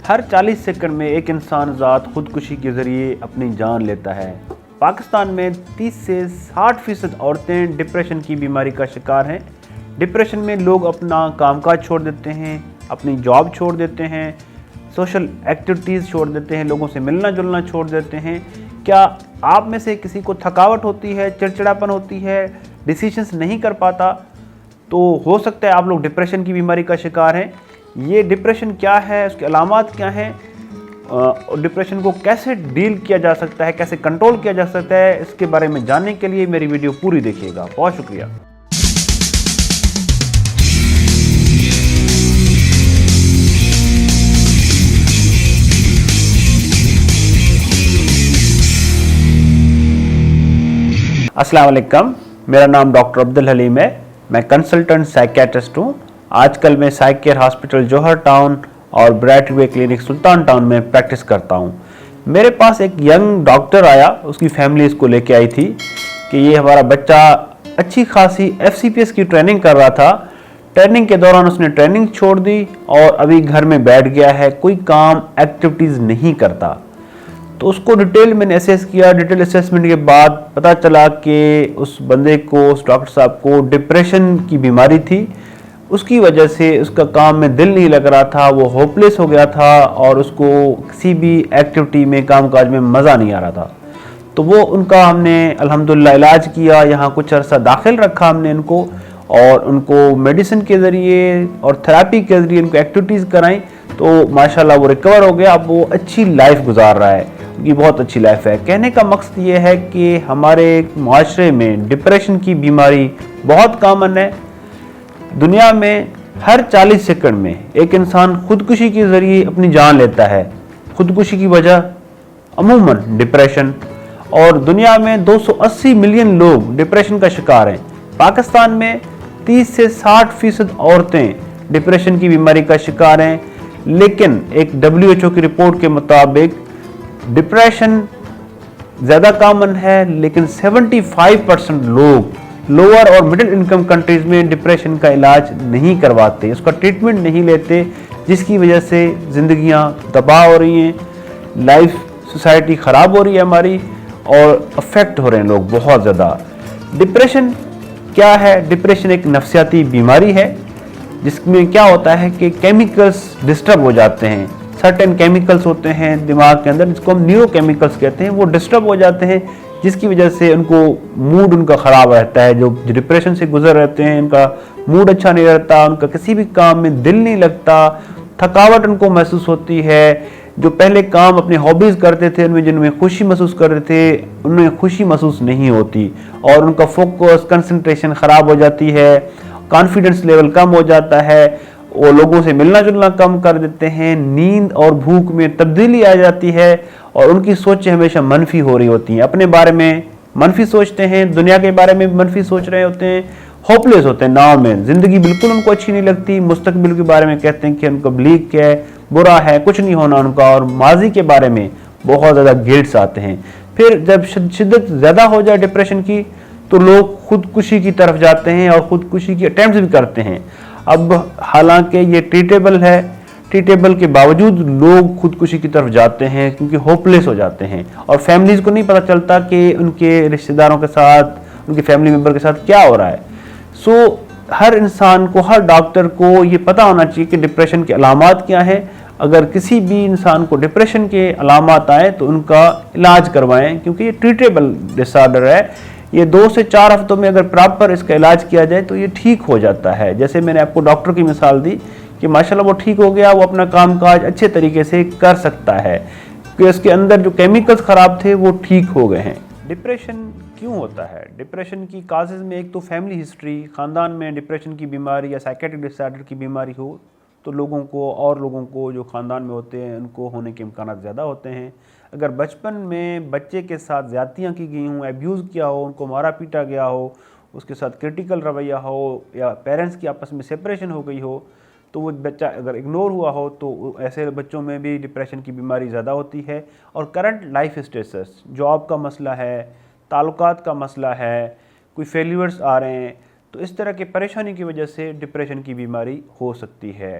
ہر 40 second میں ایک انسان ذات خودکشی کے ذریعے اپنی جان لیتا ہے۔ پاکستان میں 30 سے 60% عورتیں ڈپریشن کی بیماری کا شکار ہیں۔ ڈپریشن میں لوگ اپنا کام کاج چھوڑ دیتے ہیں، اپنی جاب چھوڑ دیتے ہیں، سوشل ایکٹیویٹیز چھوڑ دیتے ہیں، لوگوں سے ملنا جلنا چھوڑ دیتے ہیں۔ کیا آپ میں سے کسی کو تھکاوٹ ہوتی ہے، چڑچڑاپن ہوتی ہے، ڈیسیشنز نہیں کر پاتا؟ تو ہو سکتا ہے آپ لوگ ڈپریشن کی بیماری کا شکار ہیں۔ یہ ڈپریشن کیا ہے، اس کے علامات کیا ہیں، ڈپریشن کو کیسے ڈیل کیا جا سکتا ہے، کیسے کنٹرول کیا جا سکتا ہے، اس کے بارے میں جاننے کے لیے میری ویڈیو پوری دیکھیے گا۔ بہت شکریہ۔ السلام علیکم، میرا نام ڈاکٹر عبدالحلیم ہے۔ میں کنسلٹنٹ سائیکیٹرسٹ ہوں۔ آج کل میں سائیک کیئر ہاسپٹل جوہر ٹاؤن اور برائٹ وے کلینک سلطان ٹاؤن میں پریکٹس کرتا ہوں۔ میرے پاس ایک ینگ ڈاکٹر آیا، اس کی فیملی اس کو لے کے آئی تھی کہ یہ ہمارا بچہ اچھی خاصی FCPS کی ٹریننگ کر رہا تھا۔ ٹریننگ کے دوران اس نے ٹریننگ چھوڑ دی اور ابھی گھر میں بیٹھ گیا ہے، کوئی کام ایکٹیویٹیز نہیں کرتا۔ تو اس کو ڈیٹیل میں نے اسیس کیا۔ ڈیٹیل اسیسمنٹ کے بعد پتہ چلا کہ اس بندے کو، اس ڈاکٹر صاحب کو ڈپریشن کی بیماری تھی۔ اس کی وجہ سے اس کا کام میں دل نہیں لگ رہا تھا، وہ ہوپلیس ہو گیا تھا اور اس کو کسی بھی ایکٹیویٹی میں، کام کاج میں مزہ نہیں آ رہا تھا۔ تو وہ ان کا ہم نے الحمدللہ علاج کیا، یہاں کچھ عرصہ داخل رکھا ہم نے ان کو، اور ان کو میڈیسن کے ذریعے اور تھراپی کے ذریعے ان کو ایکٹیویٹیز کرائیں، تو ماشاءاللہ وہ ریکور ہو گیا۔ اب وہ اچھی لائف گزار رہا ہے، یہ بہت اچھی لائف ہے۔ کہنے کا مقصد یہ ہے کہ ہمارے معاشرے میں ڈپریشن کی بیماری بہت کامن ہے۔ دنیا میں ہر 40 سیکنڈ میں ایک انسان خودکشی کے ذریعے اپنی جان لیتا ہے۔ خودکشی کی وجہ عموماً ڈپریشن، اور دنیا میں 280 ملین لوگ ڈپریشن کا شکار ہیں۔ پاکستان میں 30 سے 60% عورتیں ڈپریشن کی بیماری کا شکار ہیں، لیکن ایک WHO کی رپورٹ کے مطابق ڈپریشن زیادہ کامن ہے، لیکن 75% لوگ لوور اور مڈل انکم کنٹریز میں ڈپریشن کا علاج نہیں کرواتے، اس کا ٹریٹمنٹ نہیں لیتے، جس کی وجہ سے زندگیاں تباہ ہو رہی ہیں، لائف سوسائٹی خراب ہو رہی ہے ہماری، اور افیکٹ ہو رہے ہیں لوگ بہت زیادہ۔ ڈپریشن کیا ہے؟ ڈپریشن ایک نفسیاتی بیماری ہے جس میں کیا ہوتا ہے کہ کیمیکلز ڈسٹرب ہو جاتے ہیں۔ سرٹن کیمیکلز ہوتے ہیں دماغ کے اندر جس کو ہم نیورو کیمیکلز کہتے ہیں، وہ ڈسٹرب ہو جاتے ہیں، جس کی وجہ سے ان کو موڈ ان کا خراب رہتا ہے۔ جو ڈپریشن سے گزر رہتے ہیں ان کا موڈ اچھا نہیں رہتا، ان کا کسی بھی کام میں دل نہیں لگتا، تھکاوٹ ان کو محسوس ہوتی ہے۔ جو پہلے کام اپنے ہابیز کرتے تھے، ان میں جن میں خوشی محسوس کر رہے تھے، ان میں خوشی محسوس نہیں ہوتی، اور ان کا فوکس، کنسنٹریشن خراب ہو جاتی ہے، کانفیڈنس لیول کم ہو جاتا ہے، وہ لوگوں سے ملنا جلنا کم کر دیتے ہیں، نیند اور بھوک میں تبدیلی آ جاتی ہے، اور ان کی سوچیں ہمیشہ منفی ہو رہی ہوتی ہیں، اپنے بارے میں منفی سوچتے ہیں، دنیا کے بارے میں منفی سوچ رہے ہوتے ہیں، ہوپلیس ہوتے ہیں ناؤ میں، زندگی بالکل ان کو اچھی نہیں لگتی، مستقبل کے بارے میں کہتے ہیں کہ ان کو بلیک ہے، برا ہے، کچھ نہیں ہونا ان کا، اور ماضی کے بارے میں بہت زیادہ گلٹس آتے ہیں۔ پھر جب شدت زیادہ ہو جائے ڈپریشن کی، تو لوگ خودکشی کی طرف جاتے ہیں اور خودکشی کی اٹیمپٹس بھی کرتے ہیں۔ اب حالانکہ یہ ٹریٹیبل ہے، ٹریٹیبل کے باوجود لوگ خودکشی کی طرف جاتے ہیں کیونکہ ہوپلیس ہو جاتے ہیں، اور فیملیز کو نہیں پتہ چلتا کہ ان کے رشتہ داروں کے ساتھ، ان کے فیملی ممبر کے ساتھ کیا ہو رہا ہے۔ سو ہر انسان کو، ہر ڈاکٹر کو یہ پتہ ہونا چاہیے کہ ڈپریشن کے علامات کیا ہیں۔ اگر کسی بھی انسان کو ڈپریشن کے علامات آئیں تو ان کا علاج کروائیں، کیونکہ یہ ٹریٹیبل ڈس آرڈر ہے۔ یہ 2 سے 4 ہفتوں میں اگر پراپر اس کا علاج کیا جائے تو یہ ٹھیک ہو جاتا ہے۔ جیسے میں نے آپ کو ڈاکٹر کی مثال دی کہ ماشاءاللہ وہ ٹھیک ہو گیا، وہ اپنا کام کاج اچھے طریقے سے کر سکتا ہے، کہ اس کے اندر جو کیمیکلز خراب تھے وہ ٹھیک ہو گئے ہیں۔ ڈپریشن کیوں ہوتا ہے؟ ڈپریشن کی کازز میں ایک تو فیملی ہسٹری، خاندان میں ڈپریشن کی بیماری یا سائیکیٹرک ڈس آرڈر کی بیماری ہو تو لوگوں کو جو خاندان میں ہوتے ہیں ان کو ہونے کے امکانات زیادہ ہوتے ہیں۔ اگر بچپن میں بچے کے ساتھ زیادتیاں کی گئی ہوں، ایبیوز کیا ہو، ان کو مارا پیٹا گیا ہو، اس کے ساتھ کرٹیکل رویہ ہو، یا پیرنٹس کی آپس میں سپریشن ہو گئی ہو، تو وہ بچہ اگر اگنور ہوا ہو تو ایسے بچوں میں بھی ڈپریشن کی بیماری زیادہ ہوتی ہے۔ اور کرنٹ لائف اسٹیٹس، جاب کا مسئلہ ہے، تعلقات کا مسئلہ ہے، کوئی فیلیورز آ رہے ہیں، تو اس طرح کی پریشانی کی وجہ سے ڈپریشن کی بیماری ہو سکتی ہے۔